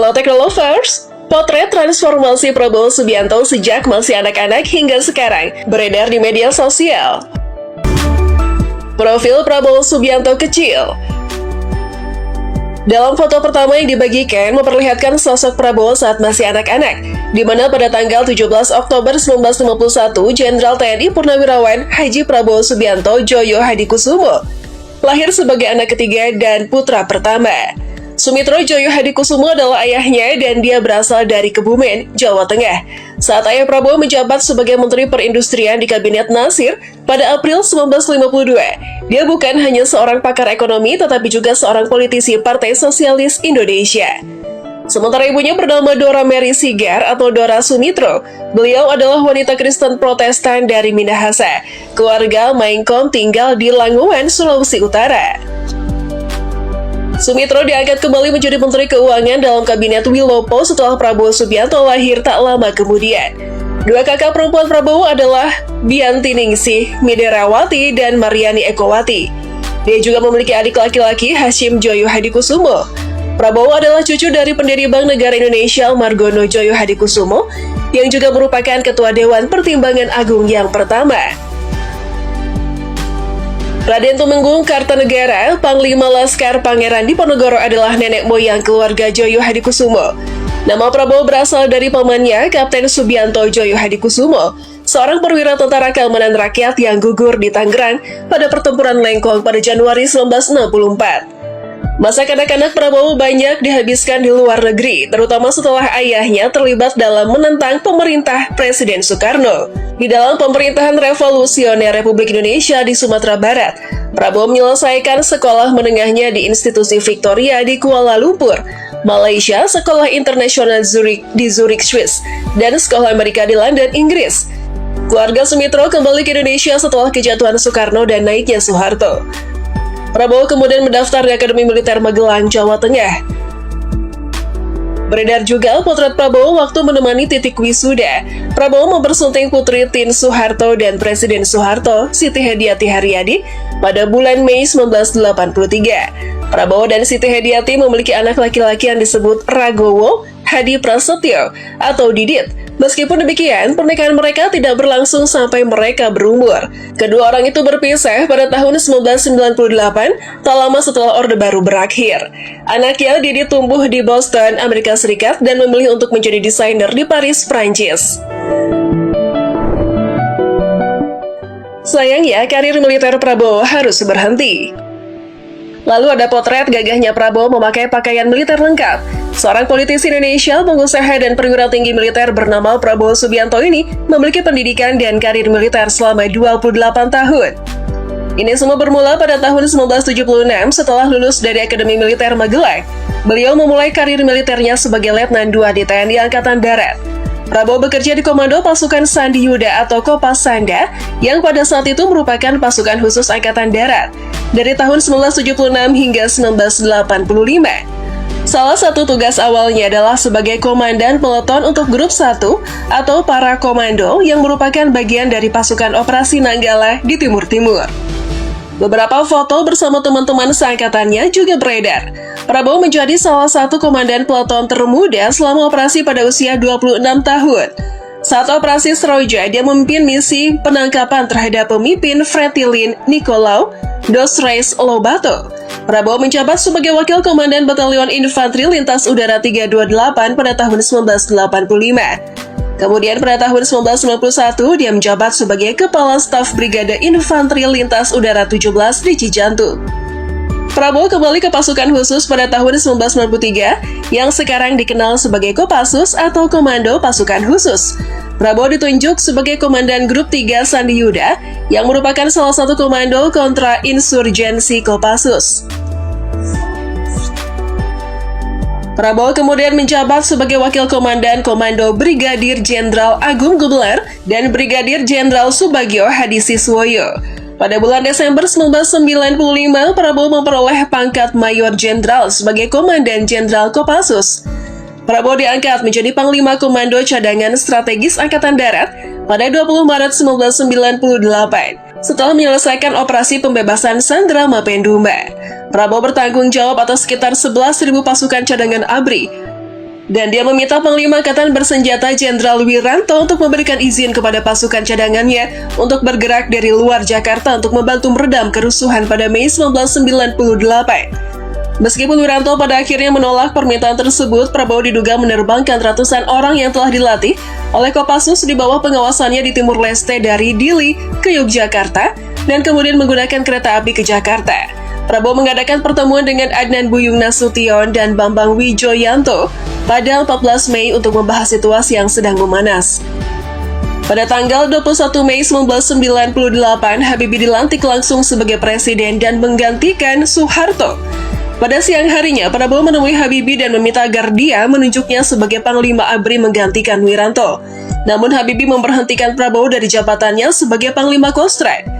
Halo Teknolovers, potret transformasi Prabowo Subianto sejak masih anak-anak hingga sekarang beredar di media sosial. Profil Prabowo Subianto kecil. Dalam foto pertama yang dibagikan memperlihatkan sosok Prabowo saat masih anak-anak, di mana pada tanggal 17 Oktober 1951, Jenderal TNI Purnawirawan Haji Prabowo Subianto Joyo Hadikusumo lahir sebagai anak ketiga dan putra pertama. Sumitro Joyo Hadikusumo adalah ayahnya dan dia berasal dari Kebumen, Jawa Tengah. Saat ayah Prabowo menjabat sebagai Menteri Perindustrian di Kabinet Nasir pada April 1952, dia bukan hanya seorang pakar ekonomi tetapi juga seorang politisi Partai Sosialis Indonesia. Sementara ibunya bernama Dora Mary Sigar atau Dora Sumitro. Beliau adalah wanita Kristen Protestan dari Minahasa. Keluarga Mainkom tinggal di Languan, Sulawesi Utara. Sumitro diangkat kembali menjadi Menteri Keuangan dalam Kabinet Wilopo setelah Prabowo Subianto lahir tak lama kemudian. Dua kakak perempuan Prabowo adalah Bianti Ningsih Miderawati dan Mariani Ekowati. Dia juga memiliki adik laki-laki Hashim Joyo Hadikusumo. Prabowo adalah cucu dari pendiri Bank Negara Indonesia Margono Joyo Hadikusumo yang juga merupakan Ketua Dewan Pertimbangan Agung yang pertama. Raden Tumenggung Kartanegara, Panglima Laskar Pangeran Diponegoro adalah nenek moyang keluarga Joyo Hadikusumo. Nama Prabowo berasal dari pamannya, Kapten Subianto Joyo Hadikusumo, seorang perwira tentara keamanan rakyat yang gugur di Tangerang pada pertempuran Lengkong pada Januari 1964. Masa kanak-kanak Prabowo banyak dihabiskan di luar negeri, terutama setelah ayahnya terlibat dalam menentang pemerintah Presiden Soekarno. Di dalam pemerintahan revolusioner Republik Indonesia di Sumatera Barat, Prabowo menyelesaikan sekolah menengahnya di Institusi Victoria di Kuala Lumpur, Malaysia, Sekolah Internasional di Zurich, Swiss, dan Sekolah Amerika di London, Inggris. Keluarga Sumitro kembali ke Indonesia setelah kejatuhan Soekarno dan naiknya Soeharto. Prabowo kemudian mendaftar di Akademi Militer Magelang, Jawa Tengah. Beredar juga potret Prabowo waktu menemani titik wisuda. Prabowo mempersunting putri Tin Soeharto dan Presiden Soeharto, Siti Hediati Haryadi, pada bulan Mei 1983. Prabowo dan Siti Hediati memiliki anak laki-laki yang disebut Ragowo Hadi Prasetyo atau Didit. Meskipun demikian, pernikahan mereka tidak berlangsung sampai mereka berumur. Kedua orang itu berpisah pada tahun 1998, tak lama setelah Orde Baru berakhir. Anaknya, Didit, tumbuh di Boston, Amerika Serikat, dan memilih untuk menjadi desainer di Paris, Prancis. Sayangnya, karir militer Prabowo harus berhenti. Lalu ada potret gagahnya Prabowo memakai pakaian militer lengkap. Seorang politisi Indonesia, pengusaha dan perwira tinggi militer bernama Prabowo Subianto ini memiliki pendidikan dan karir militer selama 28 tahun. Ini semua bermula pada tahun 1976 setelah lulus dari Akademi Militer Magelang. Beliau memulai karir militernya sebagai Letnan II di TNI Angkatan Darat. Prabowo bekerja di Komando Pasukan Sandi Yuda atau Kopasanda yang pada saat itu merupakan pasukan khusus Angkatan Darat dari tahun 1976 hingga 1985. Salah satu tugas awalnya adalah sebagai komandan peleton untuk Grup 1 atau para komando yang merupakan bagian dari pasukan operasi Nanggala di Timur Timur. Beberapa foto bersama teman-teman seangkatannya juga beredar. Prabowo menjadi salah satu komandan peleton termuda selama operasi pada usia 26 tahun. Saat operasi Seroja, dia memimpin misi penangkapan terhadap pemimpin Fretilin Nicolau dos Reis Lobato. Prabowo menjabat sebagai Wakil Komandan Batalion Infanteri Lintas Udara 328 pada tahun 1985. Kemudian pada tahun 1991, dia menjabat sebagai Kepala Staf Brigade Infanteri Lintas Udara 17 di Cijantung. Prabowo kembali ke pasukan khusus pada tahun 1993 yang sekarang dikenal sebagai Kopassus atau Komando Pasukan Khusus. Prabowo ditunjuk sebagai Komandan Grup 3 Sandi Yuda yang merupakan salah satu komando kontra insurgensi Kopassus. Prabowo kemudian menjabat sebagai Wakil Komandan Komando Brigadir Jenderal Agung Gumelar dan Brigadir Jenderal Subagio Hadisiswoyo. Pada bulan Desember 1995, Prabowo memperoleh pangkat Mayor Jenderal sebagai Komandan Jenderal Kopassus. Prabowo diangkat menjadi Panglima Komando Cadangan Strategis Angkatan Darat pada 20 Maret 1998. Setelah menyelesaikan operasi pembebasan Sandra Mapenduma, Prabowo bertanggung jawab atas sekitar 11.000 pasukan cadangan ABRI Dan dia meminta Panglima Angkatan Bersenjata Jenderal Wiranto untuk memberikan izin kepada pasukan cadangannya untuk bergerak dari luar Jakarta untuk membantu meredam kerusuhan pada Mei 1998. Meskipun Wiranto pada akhirnya menolak permintaan tersebut, Prabowo diduga menerbangkan ratusan orang yang telah dilatih oleh Kopassus di bawah pengawasannya di Timur Leste dari Dili ke Yogyakarta dan kemudian menggunakan kereta api ke Jakarta. Prabowo mengadakan pertemuan dengan Adnan Buyung Nasution dan Bambang Wijoyanto pada 14 Mei untuk membahas situasi yang sedang memanas. Pada tanggal 21 Mei 1998, Habibie dilantik langsung sebagai presiden dan menggantikan Soeharto. Pada siang harinya, Prabowo menemui Habibie dan meminta agar dia menunjuknya sebagai Panglima ABRI menggantikan Wiranto. Namun Habibie memberhentikan Prabowo dari jabatannya sebagai Panglima Kostrad.